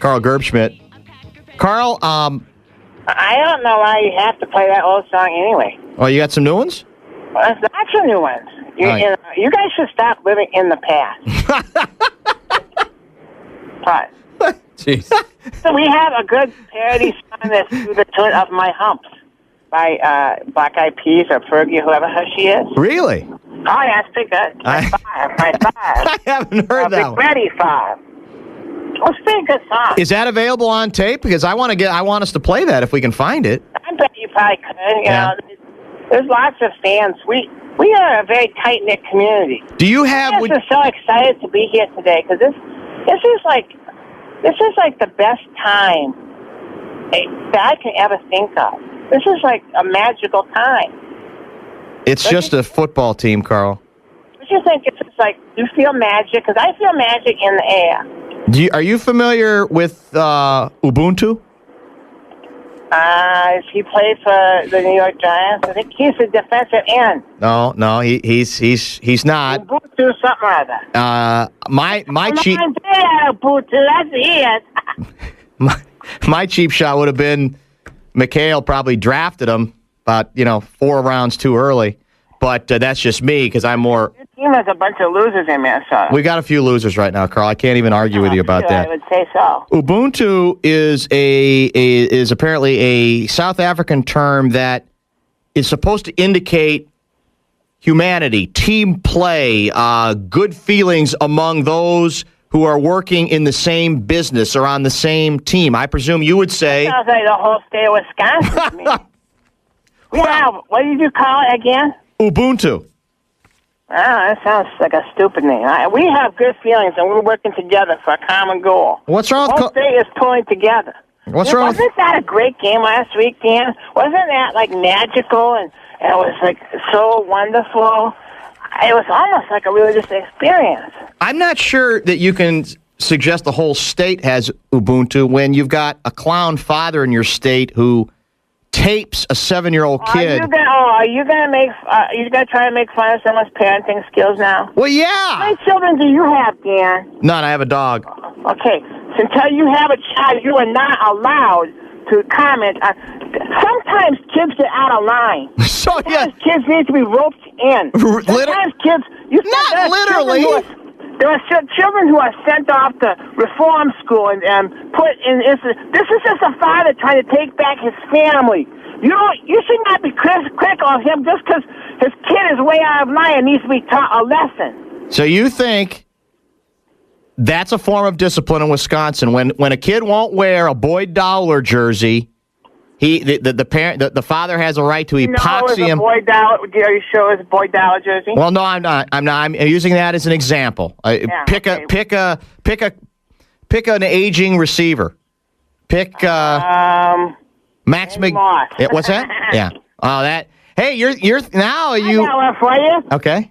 Carl Gerbschmidt. Carl, I don't know why you have to play that old song anyway. Oh, you got some new ones? Well, that's not some new ones. You guys should stop living in the past. What? Jeez. So we have a good parody song that's to the tune of My Humps by Black Eyed Peas or Fergie, whoever she is. Really? Oh, yeah, it's pretty good. My five. I haven't heard that one. Big Ready 5. Well, it's a pretty good song. Is that available on tape? Because I want us to play that if we can find it. I bet you probably could. You know, there's lots of fans. We are a very tight-knit community. Do you have... I'm just so excited to be here today because this is like the best time that I can ever think of. This is like a magical time. It's just a football team, Carl. Don't you think it's just like you feel magic? Because I feel magic in the air. Are you familiar with Ubuntu? He played for the New York Giants. I think he's a defensive end. No, he's not. Ubuntu something or other. My cheap. Ubuntu, that's it. My cheap shot would have been McHale probably drafted him about 4 rounds too early, but that's just me because I'm more. Your team has a bunch of losers in Minnesota. We got a few losers right now, Carl. I can't even argue with you about that. I would say so. Ubuntu is apparently a South African term that is supposed to indicate humanity, team play, good feelings among those who are working in the same business or on the same team. I presume you would say. Sounds like the whole state of Wisconsin to me. What did you call it again? Ubuntu. Oh, that sounds like a stupid name. We have good feelings, and we're working together for a common goal. What's wrong with... The whole state is pulling together. Wasn't that a great game last week, Dan? Wasn't that, magical, and it was, so wonderful? It was almost like a religious experience. I'm not sure that you can suggest the whole state has Ubuntu when you've got a clown father in your state who tapes a 7-year-old kid. Are you gonna try to make fun of someone's parenting skills now? Well, yeah. How many children do you have, Dan? None. I have a dog. Okay. So until you have a child, you are not allowed to comment. Sometimes kids get out of line. Sometimes kids need to be roped in. Sometimes kids... Not literally. There are children who are sent off to reform school and put in... This is just a father trying to take back his family. You should not be critical of him just because his kid is way out of line and needs to be taught a lesson. So you think that's a form of discipline in Wisconsin when a kid won't wear a Boyd Dowler jersey? The father has a right to epoxy him. Are you sure it's a Boyd Dowler jersey? Well, no, I'm not. I'm using that as an example. Pick an aging receiver. Pick Max Moss. What's that? Yeah. Oh, that. Hey, you're now you. I got one for you. Okay.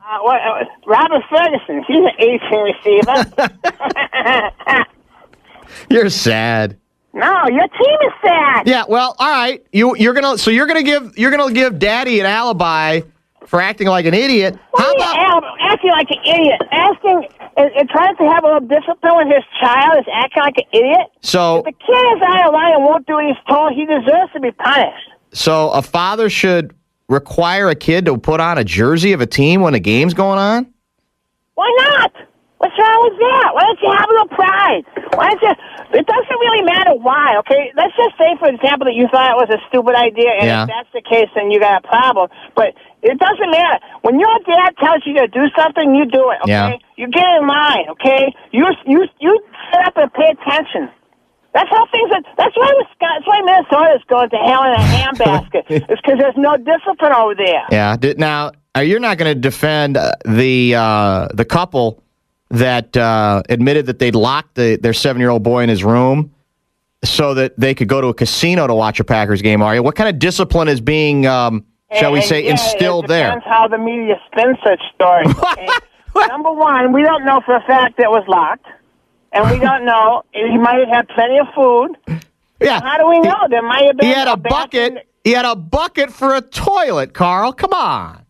Robert Ferguson. He's an aging receiver. You're sad. No, your team is sad. Yeah, well, all right. You're gonna give Daddy an alibi for acting like an idiot. How about acting like an idiot? Asking and trying to have a little discipline with his child is acting like an idiot. So if the kid is out of line and won't do what he's told, he deserves to be punished. So a father should require a kid to put on a jersey of a team when a game's going on? Why not? What's wrong with that? Why don't you have a little pride? It doesn't really matter why, okay? Let's just say, for example, that you thought it was a stupid idea, and if that's the case, then you got a problem. But it doesn't matter. When your dad tells you to do something, you do it, okay? Yeah. You get in line, okay? You sit up and pay attention. That's how things are. That's why Minnesota is going to hell in a handbasket. It's because there's no discipline over there. Yeah. Now, you're not going to defend the couple that admitted that they'd locked their 7-year-old boy in his room so that they could go to a casino to watch a Packers game, are you? What kind of discipline is being, instilled there? It depends how the media spins such stories. Okay? Number one, we don't know for a fact that it was locked, and we don't know. He might have had plenty of food. Yeah. How do we know? There might have been He had a bucket. He had a bucket for a toilet, Carl. Come on.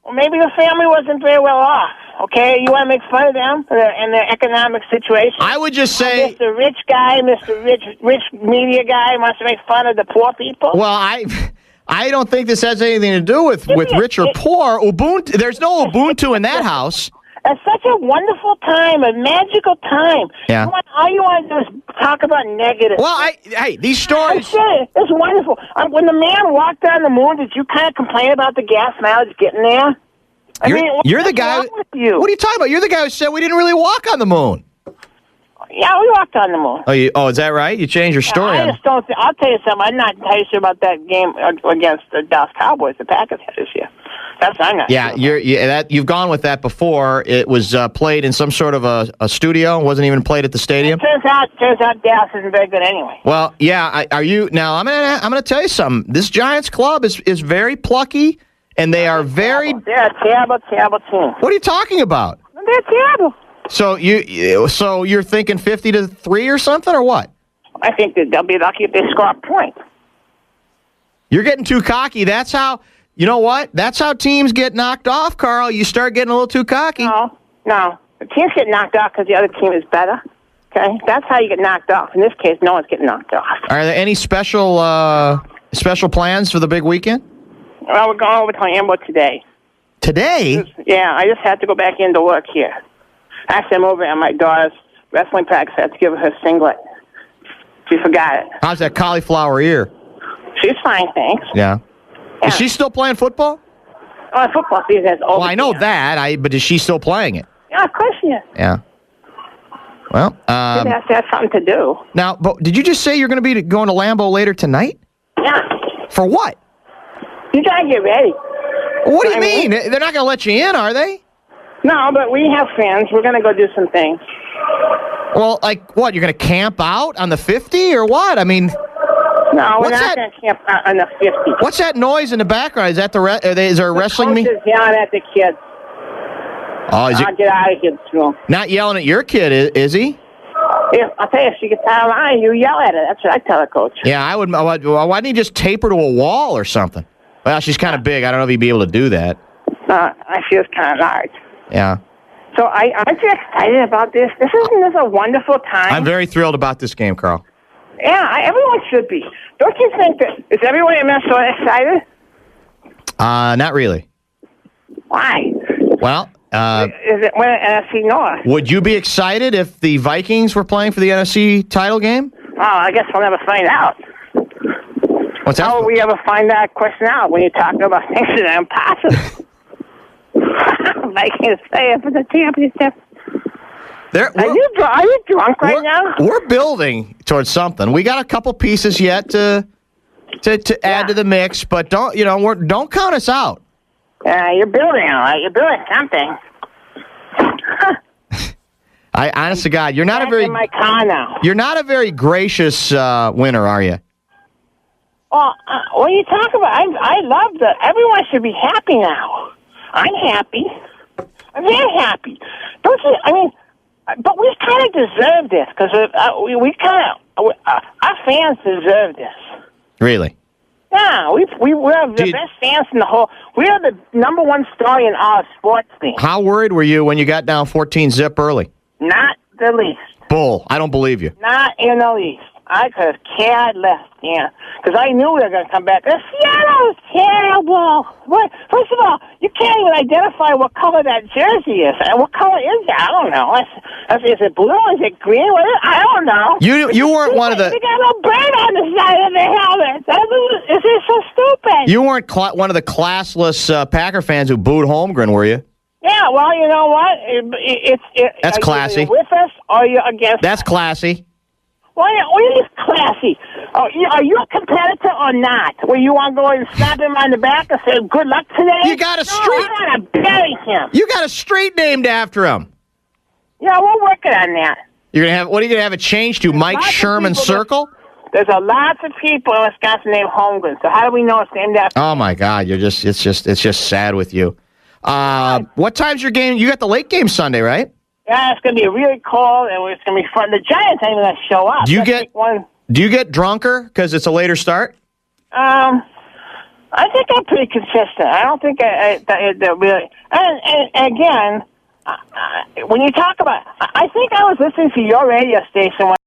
Well, maybe the family wasn't very well off. okay? You want to make fun of them and their economic situation? I would just say... Mr. Rich guy, Mr. Rich media guy wants to make fun of the poor people? Well, I don't think this has anything to do with rich or poor. Ubuntu. There's no Ubuntu in that house. It's such a wonderful time, a magical time. Yeah. All you want to do is talk about negative. Well, these stories... It's wonderful. When the man walked on the moon, did you kind of complain about the gas mileage getting there? You're the guy... With you? What are you talking about? You're the guy who said we didn't really walk on the moon. Yeah, we walked on the moon. Oh, is that right? You changed your story. I just don't. I'll tell you something. I'm not entirely sure about that game against the Dallas Cowboys. The Packers had this year. That's I'm not. Yeah, sure you've gone with that before. It was played in some sort of a studio. It wasn't even played at the stadium. Turns out Dallas isn't very good anyway. Well, yeah. Are you now? I'm gonna tell you something. This Giants club is very plucky, and they are very. They're a terrible team. What are you talking about? They're terrible. So you're thinking 50-3 or something, or what? I think that they'll be lucky if they score a point. You're getting too cocky. That's how. You know what? That's how teams get knocked off, Carl. You start getting a little too cocky. No. The teams get knocked off because the other team is better. Okay? That's how you get knocked off. In this case, no one's getting knocked off. Are there any special plans for the big weekend? Well, we're going over to Ambo today. Today? Yeah, I just had to go back into work here. Actually, I'm over at my daughter's wrestling practice. I had to give her her singlet. She forgot it. How's that cauliflower ear? She's fine, thanks. Yeah. Is she still playing football? Oh, football season is over. Well, I know that, but is she still playing it? Yeah, of course she is. Yeah. Well, she has to have something to do. Now, but did you just say you're going to be going to Lambeau later tonight? Yeah. For what? You got to get ready. What do you mean? They're not going to let you in, are they? No, but we have friends. We're going to go do some things. Well, like what? You're going to camp out on the 50 or what? I mean... No, we're not going to camp on the 50. What's that noise in the background? Is that is there a wrestling meet? Coach is yelling at the kids. Oh, I'll get out of here soon. Not yelling at your kid, is he? I'll tell you, if she gets out of line, you yell at her. That's what I tell the coach. Yeah, I would. Why didn't he just tape her to a wall or something? Well, she's kind of big. I don't know if he'd be able to do that. She was kind of large. Yeah. So aren't you excited about this? Isn't this a wonderful time? I'm very thrilled about this game, Carl. Yeah, everyone should be. Don't you think that... Is everyone in Minnesota excited? Not really. Why? Well... is it winning NFC North? Would you be excited if the Vikings were playing for the NFC title game? Oh, I guess we'll never find out. What's that? How will we ever find that question out when you're talking about things that are impossible? Vikings playing for the championship. Are you drunk right now? We're building towards something. We got a couple pieces yet to add to the mix, but don't count us out. You're building, all right. You're building something. Honest to God, you're not in my car now. You're not a very gracious winner, are you? Well, what are you talking about? I love that. Everyone should be happy now. I'm happy. I'm very happy. Don't you? I mean. But we kind of deserve this because our fans deserve this. Really? Yeah, we're the best fans in the whole. We are the number one story in all sports things. How worried were you when you got down 14-zip early? Not the least. Bull. I don't believe you. Not in the least. I could have cared less, because I knew they were going to come back. Seattle's terrible. First of all, you can't even identify what color that jersey is. What color is it? I don't know. Is it blue? Is it green? I don't know. You weren't one of the... They got a little bird on the side of the helmet. This is so stupid. You weren't one of the classless Packer fans who booed Holmgren, were you? Yeah, well, you know what? That's classy. Are you with us or are you against That's classy. What is classy? Are you a competitor or not? Where you want to go and slap him on the back and say, good luck today? You got a street... I want to bury him. You got a street named after him. Yeah, we're working on that. You're gonna have... What are you going to have it changed to? Mike Sherman Circle? There's a lot of people in Wisconsin named Holmgren, so how do we know it's named after Oh, my God. It's just sad with you. What time's your game? You got the late game Sunday, right? Yeah, it's going to be really cold, and it's going to be fun. The Giants ain't going to show up. Do you get drunker because it's a later start? I think I'm pretty consistent. I don't think they're really... And again, when you talk about, I think I was listening to your radio station when